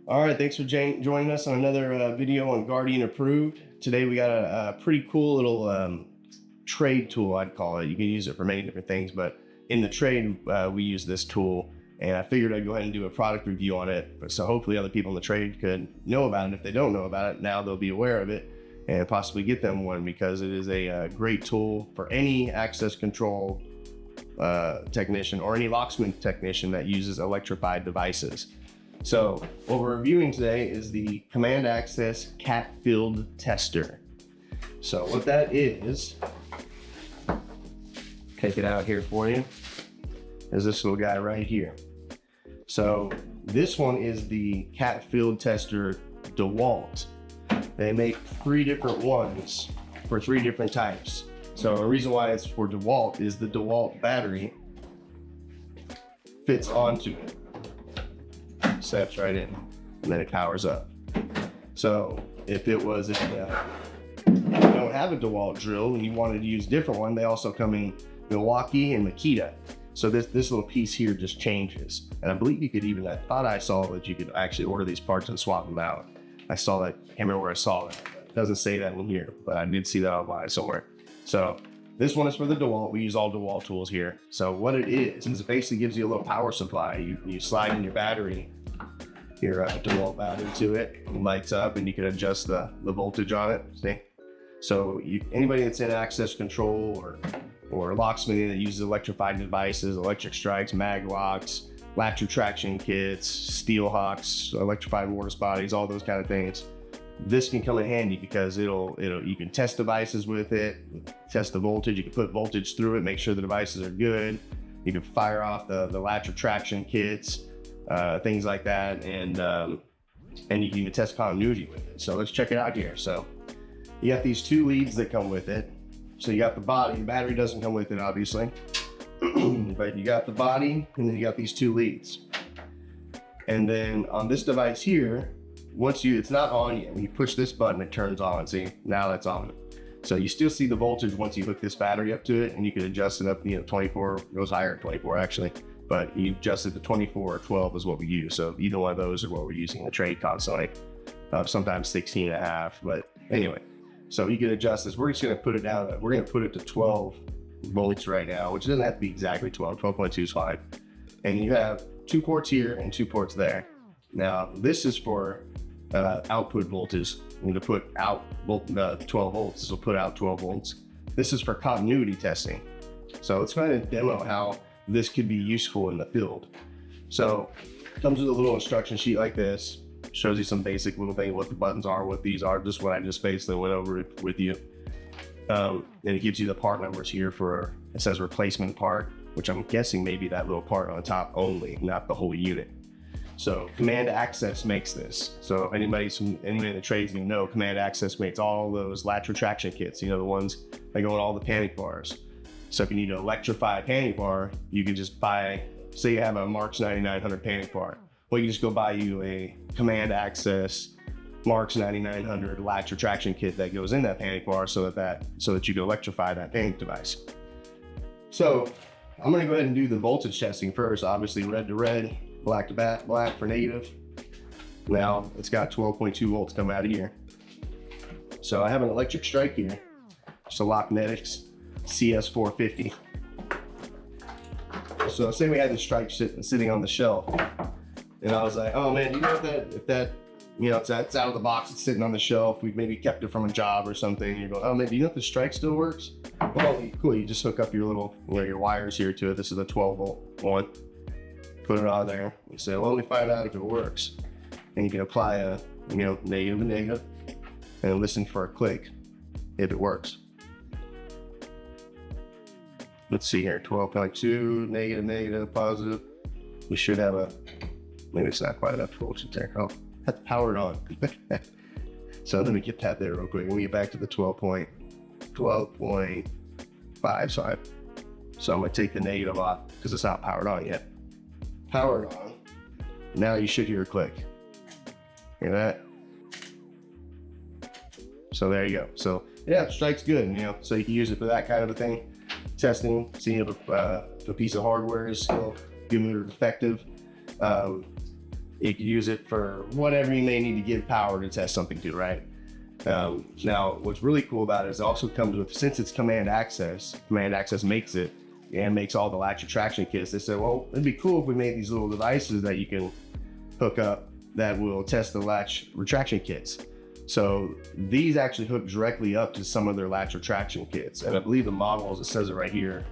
All right, thanks for joining us on another video on Guardian Approved. Today we got a pretty cool little trade tool, I'd call it. You can use it for many different things, but in the trade, we use this tool, and I figured I'd go ahead and do a product review on it. So hopefully other people in the trade could know about it. If they don't know about it, now they'll be aware of it and possibly get them one, because it is a great tool for any access control technician or any locksmith technician that uses electrified devices. So what we're reviewing today is the Command Access Cat Field Tester. So what that is, take it out here for you, is this little guy right here. So this one is the Cat Field Tester DeWalt. They make 3 different ones for 3 different types. So the reason why it's for DeWalt is the DeWalt battery fits onto it. Steps right in, and then it powers up. So if it was, if you don't have a DeWalt drill and you wanted to use a different one, they also come in Milwaukee and Makita. So this little piece here just changes. And I believe you could even, I thought I saw that you could actually order these parts and swap them out. I saw that, can't remember where I saw that. It doesn't say that in here, but I did see that online somewhere. So this one is for the DeWalt. We use all DeWalt tools here. So what it is it basically gives you a little power supply. You slide in your battery, your DeWalt battery to it, it lights up, and you can adjust the voltage on it. See? So anybody that's in access control or locksmithing that uses electrified devices, electric strikes, mag locks, latch retraction kits, steel hawks, electrified mortise bodies, all those kind of things, this can come in handy because you can test devices with it, test the voltage. You can put voltage through it, make sure the devices are good. You can fire off the latch retraction kits, things like that, and you can even test continuity with it. So let's check it out here. So you got these 2 leads that come with it. So you got the body. The battery doesn't come with it, obviously, but you got the body, and then you got these 2 leads. And then on this device here, it's not on yet. When you push this button, it turns on. See, now that's on. So you still see the voltage once you hook this battery up to it, and you can adjust it up, 24, goes higher at 24 actually. But you adjust it to 24 or 12 is what we use. So either one of those are what we're using in the trade constantly. Sometimes 16.5, but anyway. So you can adjust this. We're just gonna put it down. We're gonna put it to 12 volts right now, which doesn't have to be exactly 12, 12.2 is fine. And you have 2 ports here and 2 ports there. Now this is for output voltage. I'm gonna put out 12 volts. This will put out 12 volts. This is for continuity testing. So let's go ahead and demo how this could be useful in the field. So it comes with a little instruction sheet like this, shows you some basic little thing, what the buttons are, what these are, just what I just basically went over with you. And it gives you the part numbers here it says replacement part, which I'm guessing maybe that little part on the top only, not the whole unit. So Command Access makes this. So if anybody in the trades, Command Access makes all those latch retraction kits, the ones that go in all the panic bars. So if you need to electrify a panic bar, you can just buy, say you have a Marks 9900 panic bar. Well, you can just go buy you a Command Access Marks 9900 latch retraction kit that goes in that panic bar so that you can electrify that panic device. So I'm gonna go ahead and do the voltage testing first. Obviously red to red, black to black for negative. Now it's got 12.2 volts coming out of here. So I have an electric strike here, just a Locknetics CS450. So say we had the strike sitting on the shelf, and I was like, oh man, if that it's out of the box, it's sitting on the shelf, we've maybe kept it from a job or something, and you're going, oh man, do you know if the strike still works? Well, cool, you just hook up your little, your wires here to it. This is a 12 volt one. Put it on there. You say, well, let me find out if it works. And you can apply a, negative to negative, and listen for a click if it works. Let's see here, 12.2, negative, negative, positive. We should have maybe it's not quite enough voltage there. Oh, that's powered on. So let me get that there real quick. When we get back to the 12.5, so I'm gonna take the negative off because it's not powered on yet. Powered on. Now you should hear a click. Hear that? So there you go. So yeah, strike's good, so you can use it for that kind of a thing. Testing, seeing if a piece of hardware is still good or defective. You can use it for whatever you may need to give power to test something to, right? Now, what's really cool about it is it also comes with, since it's command access makes it and makes all the latch retraction kits. They said, well, it'd be cool if we made these little devices that you can hook up that will test the latch retraction kits. So these actually hook directly up to some of their latch retraction kits. And I believe the models, it says it right here,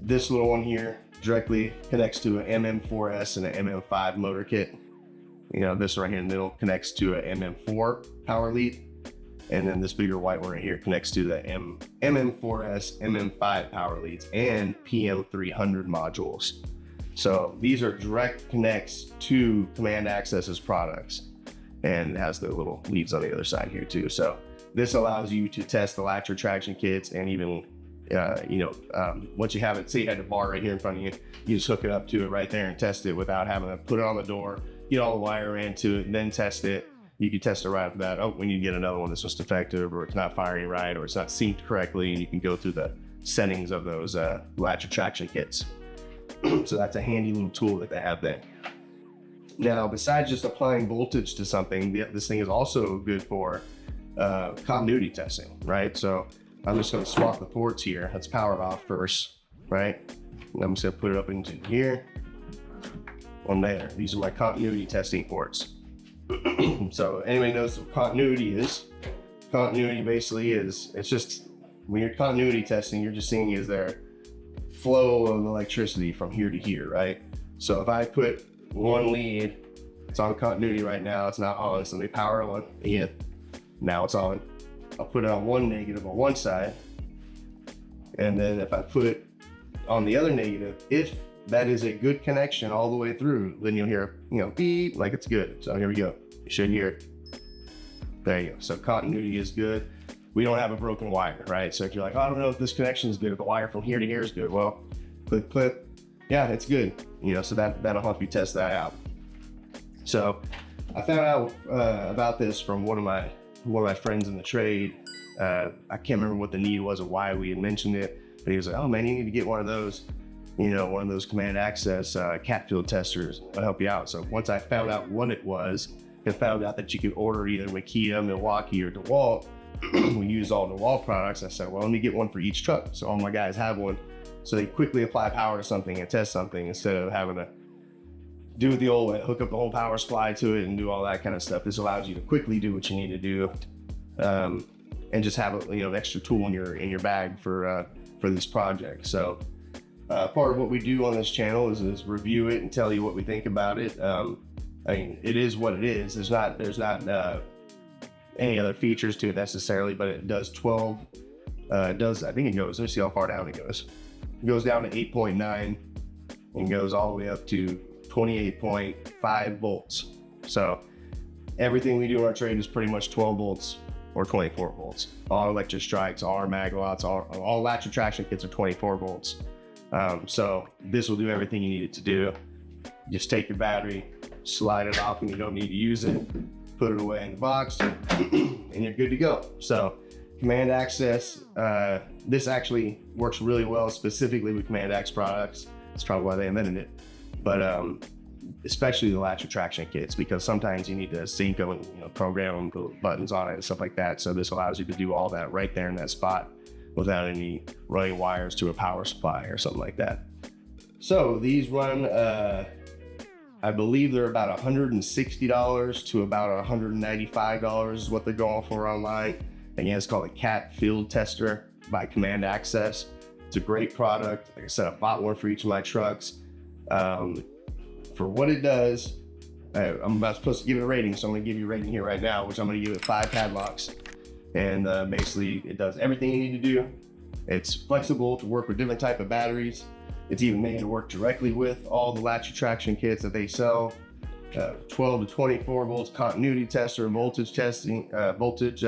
this little one here directly connects to an MM4S and an MM5 motor kit. You know, this right here in the middle connects to a MM4 power lead. And then this bigger white one right here connects to the MM4S, MM5 power leads and PM300 modules. So these are direct connects to Command Access's products, and it has the little leads on the other side here too. So this allows you to test the latch retraction kits, and even once you have it, say you had the bar right here in front of you, you just hook it up to it right there and test it without having to put it on the door, get all the wire into it, and then test it. You can test it right after that. Oh, we need to get another one that's just defective, or it's not firing right, or it's not synced correctly, and you can go through the settings of those latch retraction kits. So that's a handy little tool that they have there. Now, besides just applying voltage to something, this thing is also good for continuity testing, right? So I'm just going to swap the ports here. Let's power it off first, right? And I'm just going to put it up into here. One there. These are my continuity testing ports. So anybody knows what continuity is? Continuity basically is, it's just, when you're continuity testing, you're just seeing is there flow of electricity from here to here, right? So if I put one lead, it's on continuity right now, it's not on, so let me power on again. Now it's on. I'll put it on one negative on one side, and then if I put it on the other negative, if that is a good connection all the way through, then you'll hear, beep, like it's good. So here we go. You should hear it. There you go. So continuity is good. We don't have a broken wire, right? So if you're like, oh, I don't know if this connection is good, if the wire from here to here is good. Well, click, yeah, it's good. So that'll help you test that out. So I found out about this from one of my friends in the trade. I can't remember what the need was or why we had mentioned it, but he was like, oh man, you need to get one of those, one of those Command Access cat field testers. I'll help you out. So once I found out what it was, and found out that you could order either Makita, Milwaukee, or DeWalt, we use all DeWalt products. I said, well, let me get one for each truck. So all my guys have one. So they quickly apply power to something and test something instead of having to do it the old way, hook up the whole power supply to it and do all that kind of stuff. This allows you to quickly do what you need to do, and just have an extra tool in your bag for this project. So part of what we do on this channel is review it and tell you what we think about it. It is what it is. There's not any other features to it necessarily, but it does 12. I think it goes. Let's see how far down it goes. It goes down to 8.9 and goes all the way up to 28.5 volts. So everything we do in our trade is pretty much 12 volts or 24 volts. All electric strikes, all our maglots, all latch retraction kits are 24 volts. So this will do everything you need it to do. Just take your battery, slide it off when you don't need to use it, put it away in the box, and you're good to go. So Command Access, this actually works really well specifically with Command X products. That's probably why they invented it. But especially the latch retraction kits, because sometimes you need to sync them and program them, put buttons on it and stuff like that. So this allows you to do all that right there in that spot without any running wires to a power supply or something like that. So these run, I believe they're about $160 to about $195 is what they're going for online. Again, it's called a Cat Field Tester by Command Access. It's a great product. Like I said, I bought one for each of my trucks. For what it does, I'm about supposed to give it a rating, so I'm going to give you a rating here right now, which I'm going to give it 5 padlocks. And basically, it does everything you need to do. It's flexible to work with different type of batteries. It's even made to work directly with all the latch retraction kits that they sell. 12 to 24 volts continuity tester, voltage testing, voltage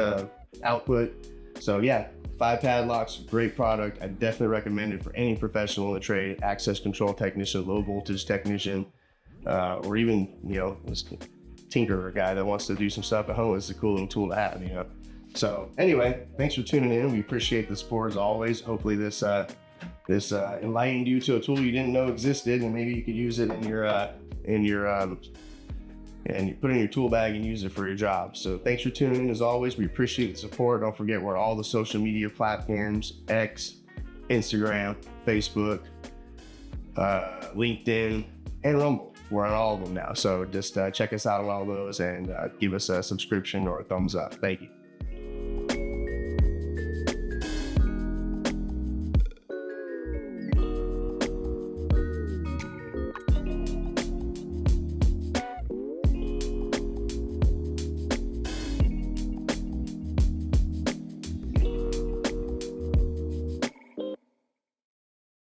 output. So yeah, 5 padlocks, great product. I definitely recommend it for any professional in the trade, access control technician, low voltage technician, or even, this tinkerer guy that wants to do some stuff at home. It's a cool little tool to have, So anyway, thanks for tuning in. We appreciate the support as always. Hopefully this enlightened you to a tool you didn't know existed, and maybe you could use it in your in your and you put it in your tool bag and use it for your job. So thanks for tuning in. As always, we appreciate the support. Don't forget, we're all the social media platforms: X, Instagram, Facebook, LinkedIn, and Rumble. We're on all of them now. So just check us out on all those and give us a subscription or a thumbs up. Thank you.